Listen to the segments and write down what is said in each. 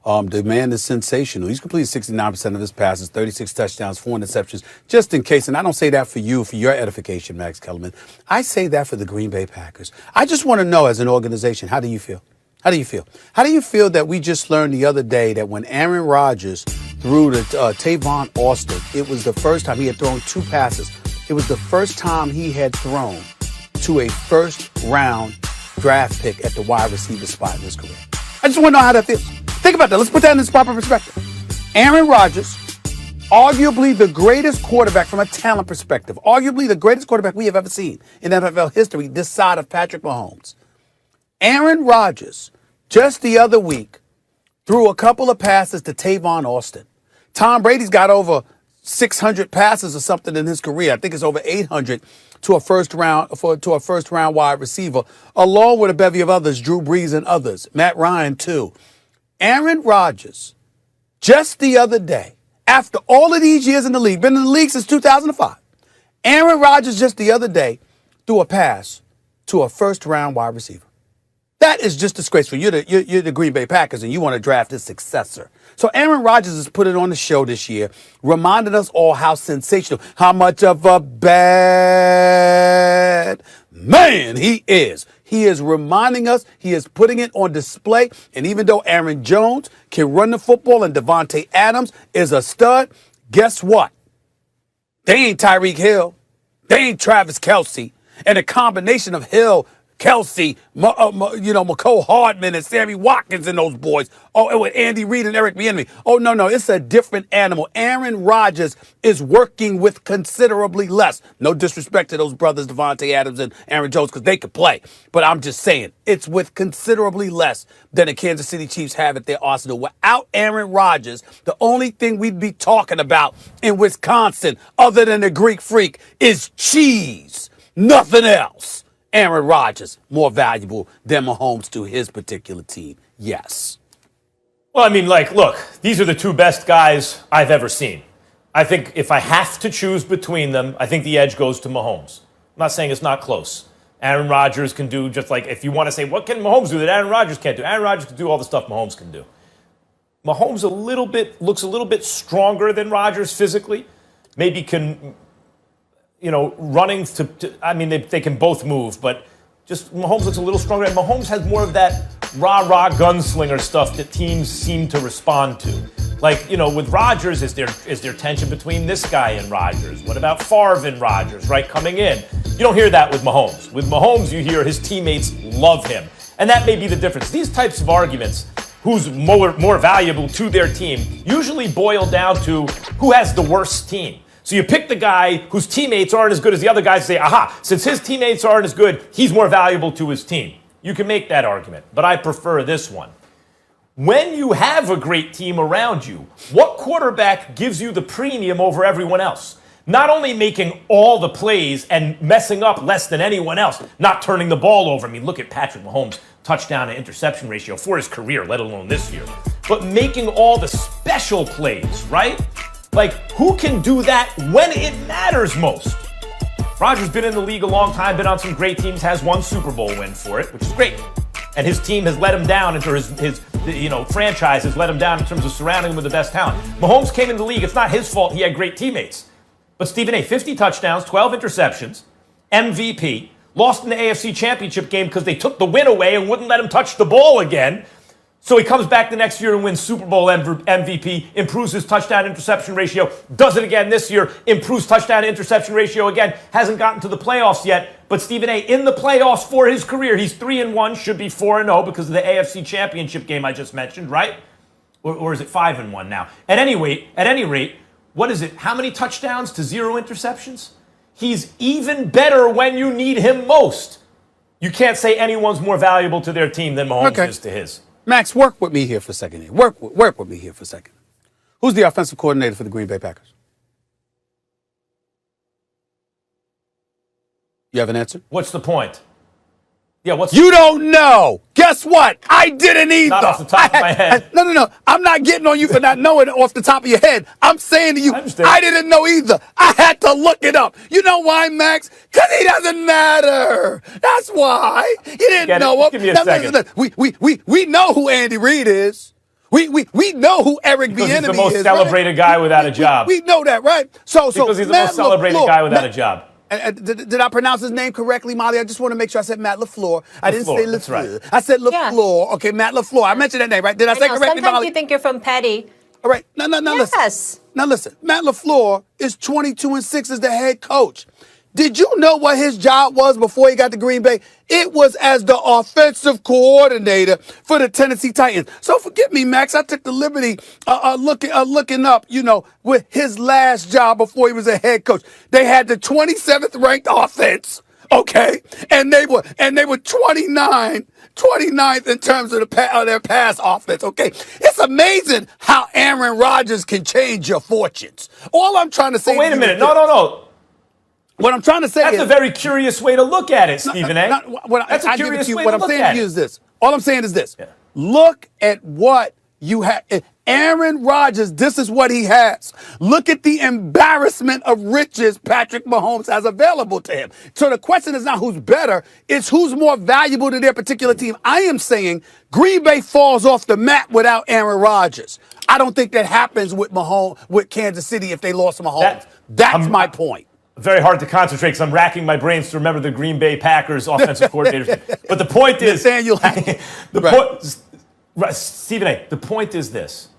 The man is sensational. He's completed 69% of his passes, 36 touchdowns, 4 interceptions. Just in case, and I don't say that for you, for your edification, Max Kellerman. I say that for the Green Bay Packers. I just want to know, as an organization, how do you feel? How do you feel? How do you feel that we just learned the other day that when Aaron Rodgers threw to Tavon Austin, it was the first time he had thrown 2 passes. It was the first time he had thrown to a first-round draft pick at the wide receiver spot in his career. I just want to know how that feels. Think about that. Let's put that in its proper perspective. Aaron Rodgers, arguably the greatest quarterback from a talent perspective, arguably the greatest quarterback we have ever seen in NFL history this side of Patrick Mahomes. Aaron Rodgers, just the other week, threw a couple of passes to Tavon Austin. Tom Brady's got over 600 passes or something in his career. I think it's over 800 to a first round wide receiver, along with a bevy of others, Drew Brees and others, Matt Ryan too. Aaron Rodgers, just the other day, after all of these years in the league, been in the league since 2005, Aaron Rodgers just the other day threw a pass to a first round wide receiver. That is just disgraceful. You're the Green Bay Packers, and you want to draft his successor. So Aaron Rodgers has put it on the show this year, reminding us all how sensational, how much of a bad man he is. He is reminding us, he is putting it on display. And even though Aaron Jones can run the football and Devontae Adams is a stud, guess what? They ain't Tyreek Hill. They ain't Travis Kelce. And a combination of Hill, Kelsey, McCole Hardman and Sammy Watkins and those boys. Oh, with Andy Reid and Eric Bieniemy. Oh, no, it's a different animal. Aaron Rodgers is working with considerably less. No disrespect to those brothers, Devontae Adams and Aaron Jones, because they could play. But I'm just saying, it's with considerably less than the Kansas City Chiefs have at their arsenal. Without Aaron Rodgers, the only thing we'd be talking about in Wisconsin, other than the Greek Freak, is cheese. Nothing else. Aaron Rodgers, more valuable than Mahomes to his particular team. Yes. Well, I mean, look, these are the 2 best guys I've ever seen. I think if I have to choose between them, I think the edge goes to Mahomes. I'm not saying it's not close. Aaron Rodgers can do just like, if you want to say, what can Mahomes do that Aaron Rodgers can't do? Aaron Rodgers can do all the stuff Mahomes can do. Mahomes looks a little bit stronger than Rodgers physically. Maybe can... running they can both move, but just Mahomes looks a little stronger. And Mahomes has more of that rah-rah gunslinger stuff that teams seem to respond to. With Rodgers, is there tension between this guy and Rodgers? What about Favre and Rodgers, right, coming in? You don't hear that with Mahomes. With Mahomes, you hear his teammates love him. And that may be the difference. These types of arguments, who's more valuable to their team, usually boil down to who has the worst team. So you pick the guy whose teammates aren't as good as the other guys and say, aha, since his teammates aren't as good, he's more valuable to his team. You can make that argument, but I prefer this one. When you have a great team around you, what quarterback gives you the premium over everyone else? Not only making all the plays and messing up less than anyone else, not turning the ball over. I mean, look at Patrick Mahomes' touchdown to interception ratio for his career, let alone this year. But making all the special plays, right? Who can do that when it matters most? Rodgers been in the league a long time, been on some great teams, has 1 Super Bowl win for it, which is great. And his team has let him down, his franchise has let him down in terms of surrounding him with the best talent. Mahomes came in the league. It's not his fault he had great teammates. But Stephen A., 50 touchdowns, 12 interceptions, MVP, lost in the AFC Championship game because they took the win away and wouldn't let him touch the ball again. So he comes back the next year and wins Super Bowl MVP, improves his touchdown-interception ratio, does it again this year, improves touchdown-interception ratio again, hasn't gotten to the playoffs yet. But Stephen A., in the playoffs for his career, he's 3-1, should be 4-0 because of the AFC Championship game I just mentioned, right? Or is it 5-1 now? At any rate, what is it? How many touchdowns to 0 interceptions? He's even better when you need him most. You can't say anyone's more valuable to their team than Mahomes is to his. Max, work with me here for a second. Work with me here for a second. Who's the offensive coordinator for the Green Bay Packers? You have an answer? What's the point? Yeah, You don't know. Guess what? I didn't either. Not off the top of my head. No. I'm not getting on you for not knowing off the top of your head. I'm saying to you, I didn't know either. I had to look it up. You know why, Max? Because he doesn't matter. That's why. You didn't know him. Give me a second. We know who Andy Reid is. We know who Eric Because he's Bieniemy the most is, celebrated right? guy without a job. We know that, right? Because he's the most celebrated guy without a job. Did I pronounce his name correctly, Molly? I just want to make sure I said Matt LaFleur. I didn't say That's LaFleur. right. I said LaFleur. Yeah. Okay, Matt LaFleur. I mentioned that name, right? Did I say correctly, Sometimes Molly? you think you're from Petty. All right. No, Yes. listen. Now listen. Matt LaFleur is 22-6 as the head coach. Did you know what his job was before he got to Green Bay? It was as the offensive coordinator for the Tennessee Titans. So forgive me, Max. I took the liberty looking up, with his last job before he was a head coach. They had the 27th ranked offense, okay, and they were 29th in terms of their pass offense, okay? It's amazing how Aaron Rodgers can change your fortunes. All I'm trying to say. Wait a minute. No. What I'm trying to say That's is, a very curious way to look at it, Stephen A. That's a curious way to look at it. What I'm saying to you is this. All I'm saying is this. Yeah. Look at what you have. Aaron Rodgers, this is what he has. Look at the embarrassment of riches Patrick Mahomes has available to him. So the question is not who's better, it's who's more valuable to their particular team. I am saying Green Bay falls off the map without Aaron Rodgers. I don't think that happens with Kansas City if they lost Mahomes. That's my point. Very hard to concentrate because I'm racking my brains to remember the Green Bay Packers offensive coordinators. But the point is, Stephen A., the point is this.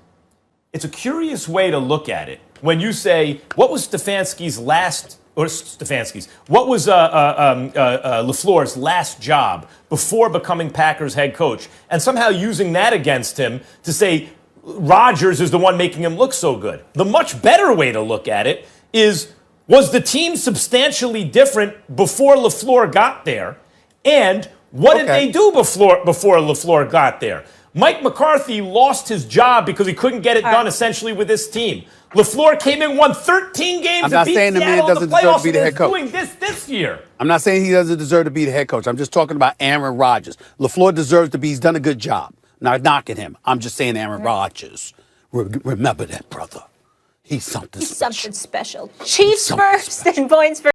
It's a curious way to look at it. When you say, what was LaFleur's last job before becoming Packers head coach? And somehow using that against him to say Rodgers is the one making him look so good. The much better way to look at it is, was the team substantially different before LaFleur got there? And what did they do before LaFleur got there? Mike McCarthy lost his job because he couldn't get it done essentially with this team. LaFleur came in, won 13 games, and beat Seattle in the playoffs, and is doing this year. I'm not saying he doesn't deserve to be the head coach. I'm just talking about Aaron Rodgers. LaFleur deserves to be. He's done a good job. Not knocking him. I'm just saying Aaron Rodgers. Remember that, brother. He's something special. Chiefs first and points first.